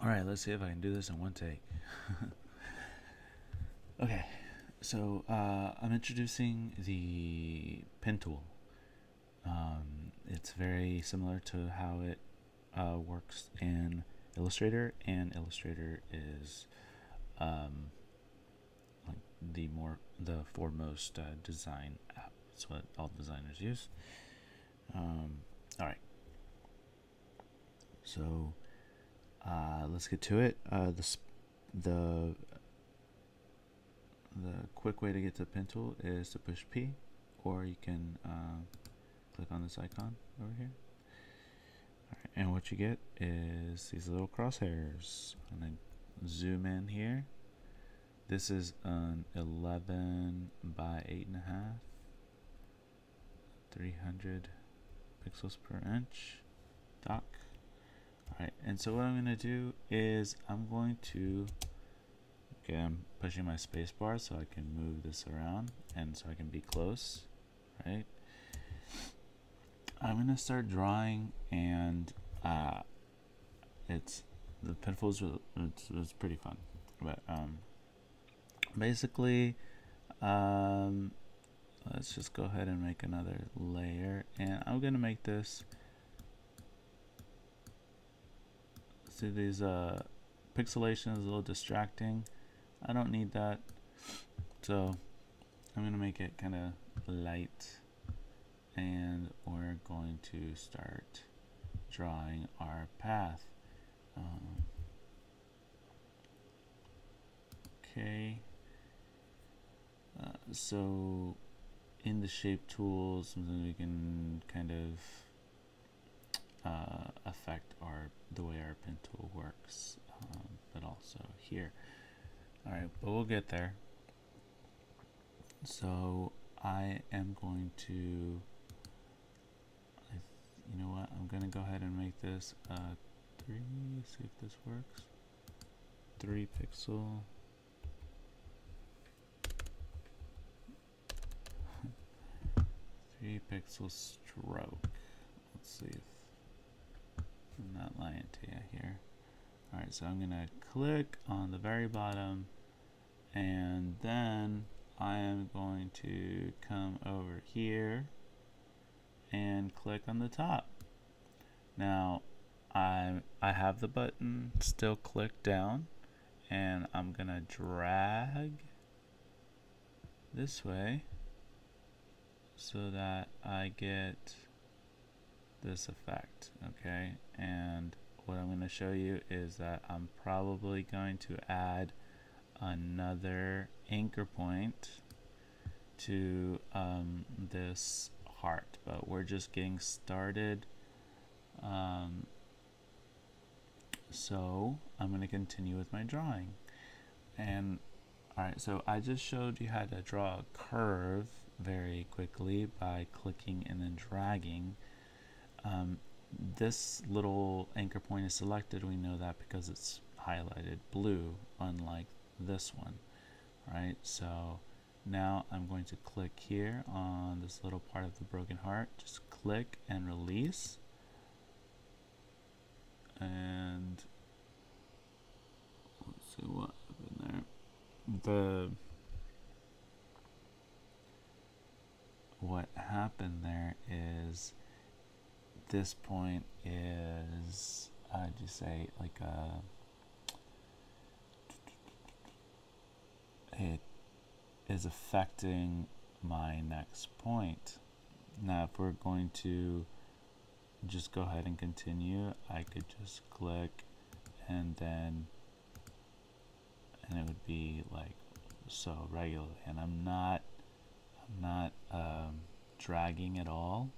Alright, let's see if I can do this in one take. Okay, so I'm introducing the pen tool. It's very similar to how it works in Illustrator, and Illustrator is um, like the foremost design app. It's what all designers use. All right, so let's get to it. The the quick way to get to the pen tool is to push P, or you can click on this icon over here. All right, and what you get is these little crosshairs. I'm gonna zoom in here. This is an 11 by 8.5, 300 pixels per inch dock. Alright, and so what I'm going to do is I'm going to, okay, I'm pushing my space bar so I can move this around and so I can be close, right? I'm going to start drawing, and it's pretty fun, but basically let's just go ahead and make another layer, and I'm going to make this, see these pixelation is a little distracting. I don't need that, so I'm going to make it kind of light, and we're going to start drawing our path. Okay, so in the shape tools, we can kind of affect the way our pen tool works, but also here. Alright, but we'll get there. So I am going to, you know what, I'm going to go ahead and make this 3, see if this works, 3 pixel. Pixel stroke. Let's see if I'm not lying to you here. Alright, so I'm gonna click on the very bottom, and then I am going to come over here and click on the top. Now I have the button still clicked down, and I'm gonna drag this way so that I get this effect, okay? And what I'm going to show you is that I'm probably going to add another anchor point to this heart, but we're just getting started. So I'm going to continue with my drawing. And alright, so I just showed you how to draw a curve very quickly by clicking and then dragging. This little anchor point is selected. We know that because it's highlighted blue, unlike this one. Right, so now I'm going to click here on this little part of the broken heart. Just click and release, and let's see what happened there. What happened there is this point is, I'd just say, like it is affecting my next point. Now if we're going to just go ahead and continue, I could just click and then, and it would be like so regularly, and I'm not dragging at all,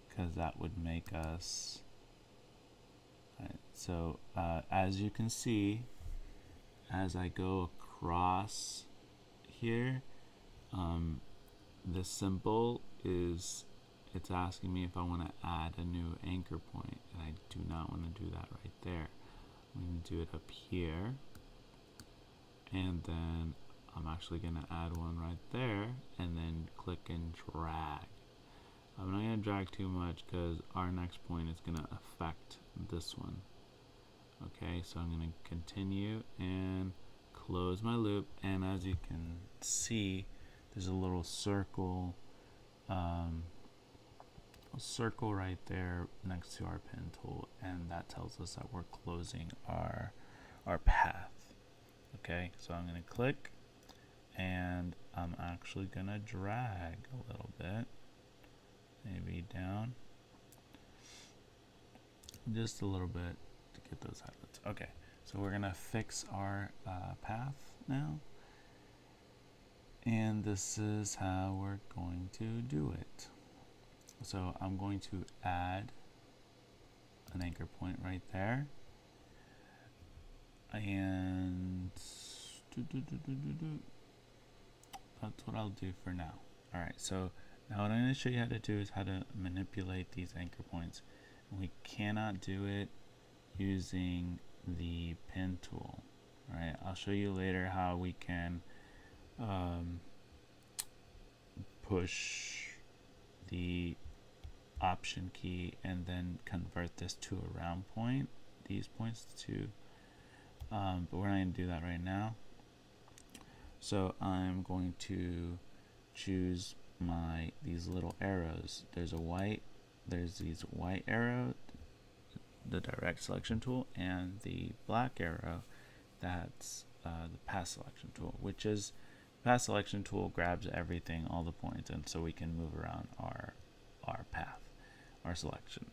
because that would make us, right, so as you can see, as I go across here, the symbol is, it's asking me if I want to add a new anchor point, and I do not want to do that right there. I'm going to do it up here, and then I'm actually going to add one right there, and then click and drag. I'm not going to drag too much because our next point is going to affect this one. Okay, so I'm going to continue and close my loop, and as you can see, there's a little circle right there next to our pen tool, and that tells us that we're closing our path. Okay, so I'm going to click, and I'm actually going to drag a little bit, maybe down just a little bit to get those highlights. Okay, so we're going to fix our path now, and this is how we're going to do it. So I'm going to add an anchor point right there, and that's what I'll do for now. Alright, so now what I'm going to show you how to do is how to manipulate these anchor points. We cannot do it using the pen tool. Alright, I'll show you later how we can push the option key and then convert this to a round point, these points to, but we're not going to do that right now. So I'm going to choose these little arrows. There's these white arrow, the direct selection tool, and the black arrow, that's the path selection tool, which is path selection tool grabs everything, all the points, and so we can move around our path, our selection,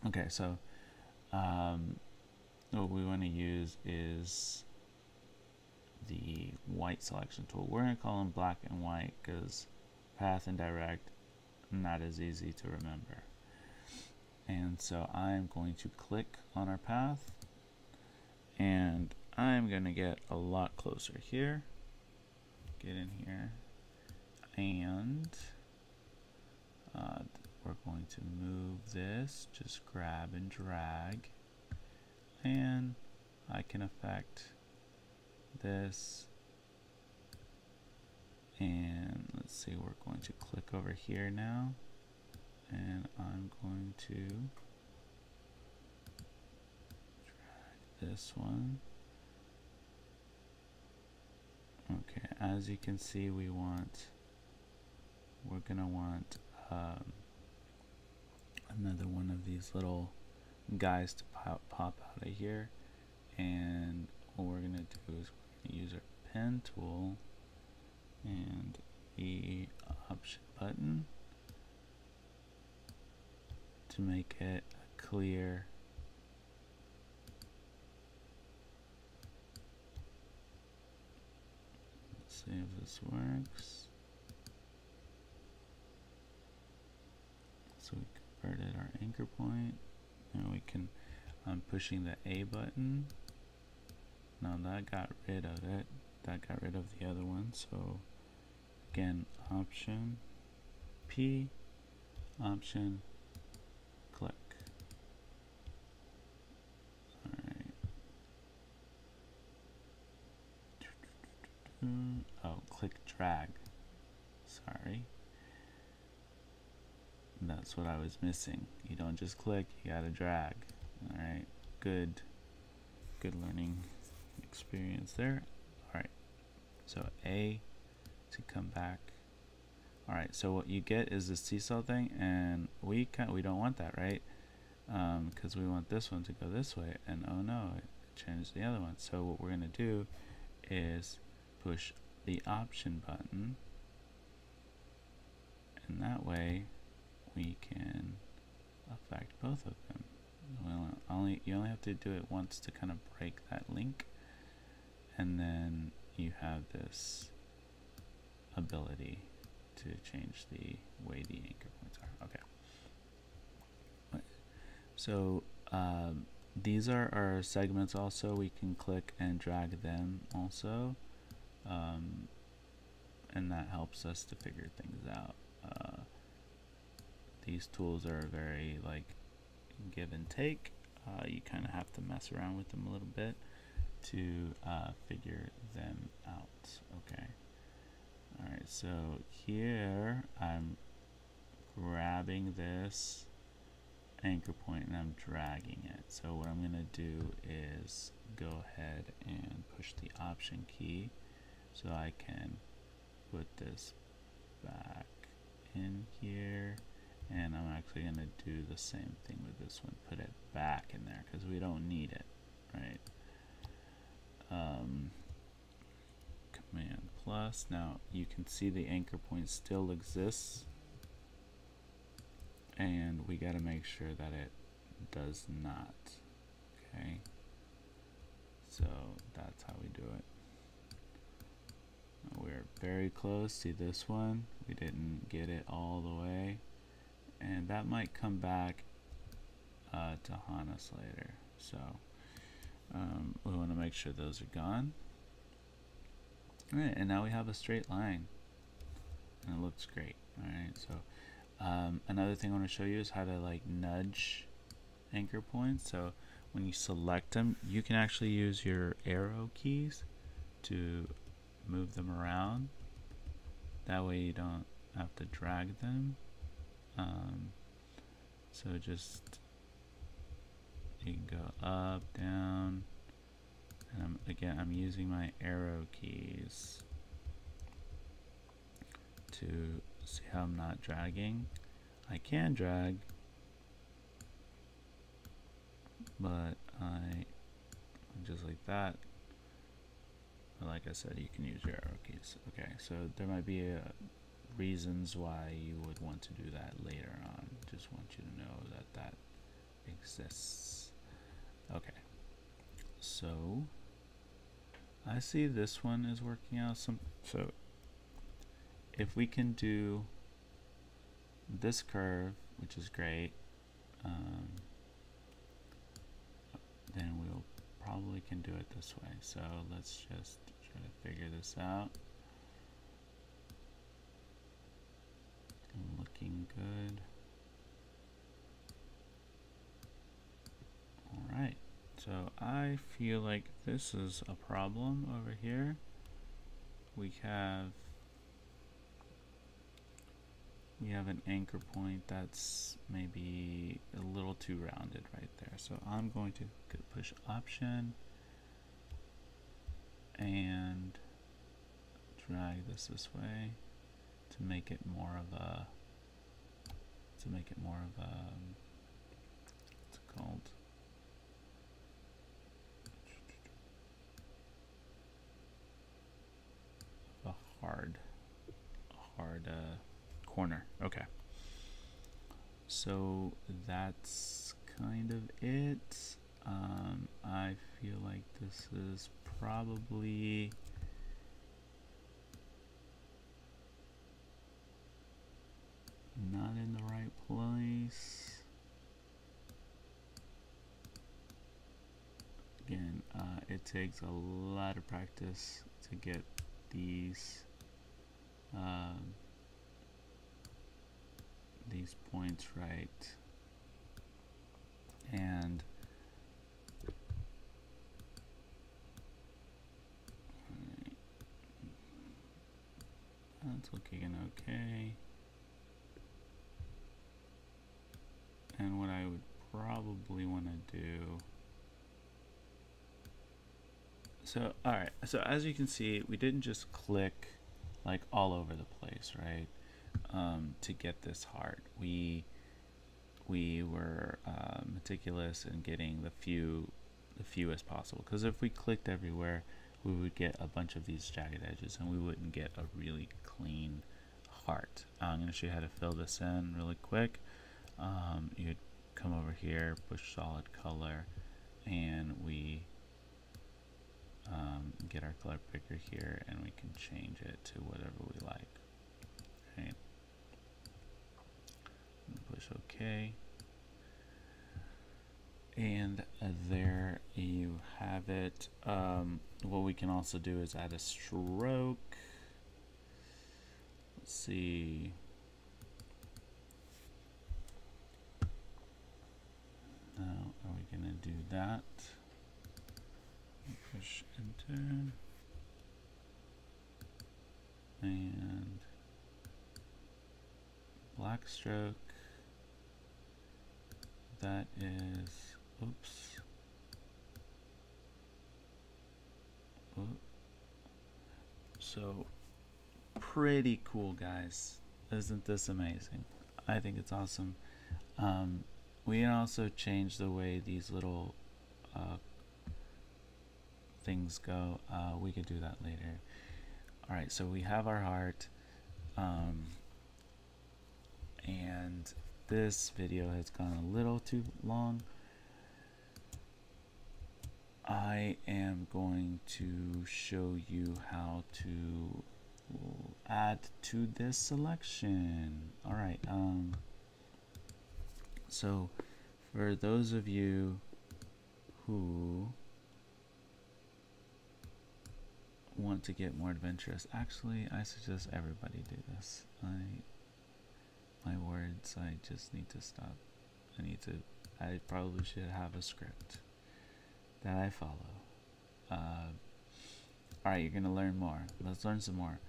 okay, so what we want to use is the white selection tool. We're going to call them black and white because path and direct, not as easy to remember. And so I'm going to click on our path, and I'm going to get a lot closer here, get in here, and we're going to move this, just grab and drag, and I can affect this, and let's see, we're going to click over here now, and I'm going to drag this one. Okay, as you can see, we're gonna want another one of these little guys to pop out of here, and what we're gonna do is we're gonna use our pen tool and the option button to make it a clear let's see if this works. So we converted our anchor point, and we can, I'm pushing the A button. Now that got rid of it, that got rid of the other one, so again, option P, option, click. Alright. Oh, click drag. Sorry. That's what I was missing. You don't just click, you gotta drag. Alright, good learning experience there. Alright, so A to come back. Alright, so what you get is this seesaw thing, and we don't want that, right? Because we want this one to go this way, and oh no, it changed the other one. So what we're gonna do is push the option button, and that way we can affect both of them. You only have to do it once to kind of break that link, and then you have this ability to change the way the anchor points are. Okay. So these are our segments also. We can click and drag them also, and that helps us to figure things out. These tools are very like give and take. You kind of have to mess around with them a little bit to figure them out. Okay. Alright, so here I'm grabbing this anchor point and I'm dragging it. So what I'm going to do is go ahead and push the Option key so I can put this back in here, and I'm actually going to do the same thing with this one, put it back in there because we don't need it, right? Command plus. Now you can see the anchor point still exists, and we got to make sure that it does not. Okay, so that's how we do it. We're very close. See this one? We didn't get it all the way, and that might come back to haunt us later. So we want to make sure those are gone. All right, and now we have a straight line, and it looks great. All right, so another thing I want to show you is how to like nudge anchor points. So when you select them, you can actually use your arrow keys to move them around. That way you don't have to drag them. So just you can go up, down, and I'm using my arrow keys to see how I'm not dragging. I can drag, but I just like that. But like I said, you can use your arrow keys. Okay, so there might be reasons why you would want to do that later on. Just want you to know that that exists. Okay, so I see this one is working out so if we can do this curve, which is great, then we'll probably can do it this way. So let's just try to figure this out. Looking good. Alright, so I feel like this is a problem over here. We have an anchor point that's maybe a little too rounded right there. So I'm going to push Option and drag this way to make it more of a what's it called? A hard corner. Okay. So that's kind of it. I feel like this is probably not in the right place. Again, it takes a lot of practice to get these points right, and that's looking okay. And what I would probably want to do, so alright, so as you can see, we didn't just click like all over the place, right? To get this heart, we were meticulous in getting the fewest possible, because if we clicked everywhere, we would get a bunch of these jagged edges and we wouldn't get a really clean heart. I'm going to show you how to fill this in really quick. You'd come over here, push solid color, and we get our color picker here, and we can change it to whatever we like. Okay. Push OK, and there you have it. What we can also do is add a stroke. Let's see. Now, are we going to do that? Push enter. and black stroke. That is, oops. So pretty cool, guys. Isn't this amazing? I think it's awesome. We can also change the way these little things go. We could do that later. Alright, so we have our heart. And this video has gone a little too long. I am going to show you how to add to this selection. Alright, so for those of you who want to get more adventurous, actually I suggest everybody do this. My words, I just need to stop. I probably should have a script that I follow. Alright, you're gonna learn more. Let's learn some more.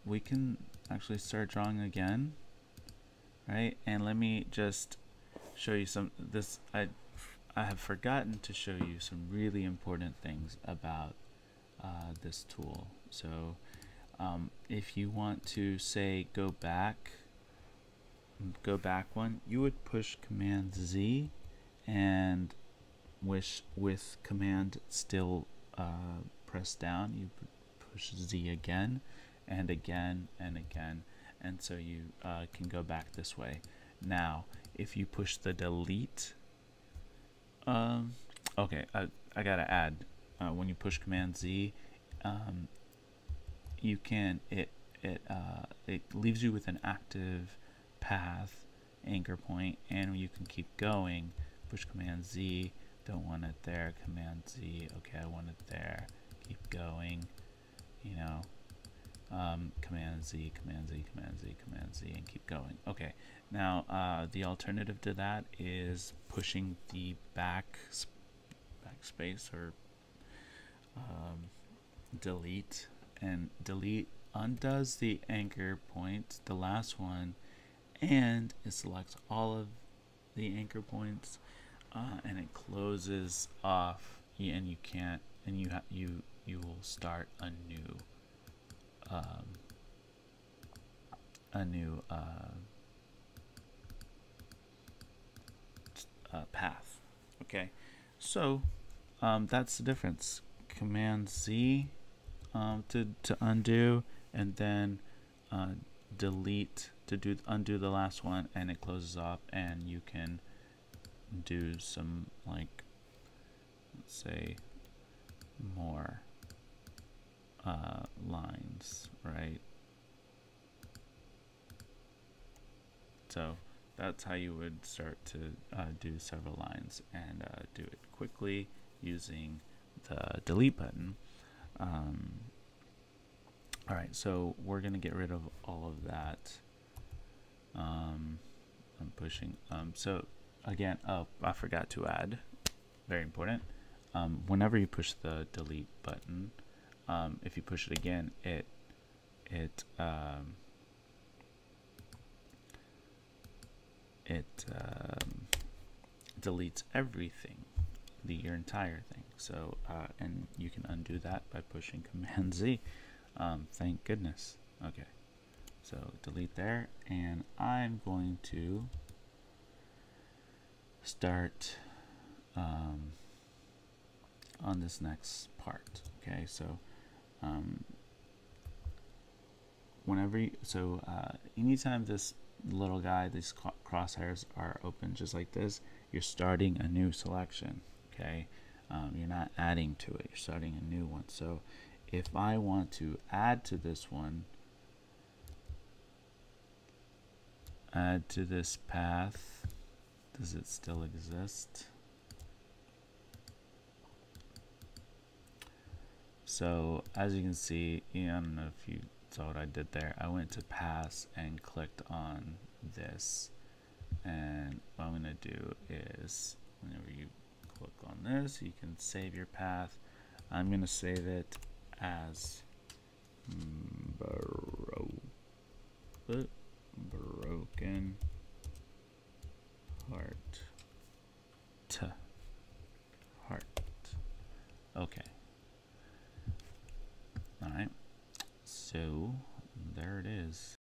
We can actually start drawing again, right? And let me just show you I have forgotten to show you some really important things about this tool. So if you want to say go back one, you would push Command Z, and with Command still pressed down, you push Z again and again and again, and so you can go back this way. Now if you push the delete, okay, I gotta add, when you push Command Z, you can it leaves you with an active path anchor point, and you can keep going. Push Command Z, don't want it there, Command Z, okay, I want it there, keep going, you know, Command Z, Command Z, Command Z, Command Z, and keep going. Okay, now the alternative to that is pushing the backspace or delete, and delete undoes the anchor point, the last one, and it selects all of the anchor points, and it closes off, and you can't, and you will start a new path. Okay, so that's the difference. Command Z to undo, and then delete to undo the last one, and it closes off, and you can do some, like, let's say more lines, right? So that's how you would start to do several lines, and do it quickly using the delete button. Alright, so we're gonna get rid of all of that. I'm pushing, so again, oh, I forgot to add, very important, whenever you push the delete button, if you push it again, it deletes everything, your entire thing. So and you can undo that by pushing Command Z. Thank goodness. Okay, so delete there, and I'm going to start on this next part. Okay, so anytime this little guy, these crosshairs are open just like this, you're starting a new selection. Okay, you're not adding to it, you're starting a new one. So if I want to add to this one, add to this path, does it still exist? So as you can see, I don't know if you saw what I did there. I went to pass and clicked on this, and what I'm going to do is, whenever you click on this, you can save your path. I'm going to save it as broken heart. Heart. Okay. All right. So there it is.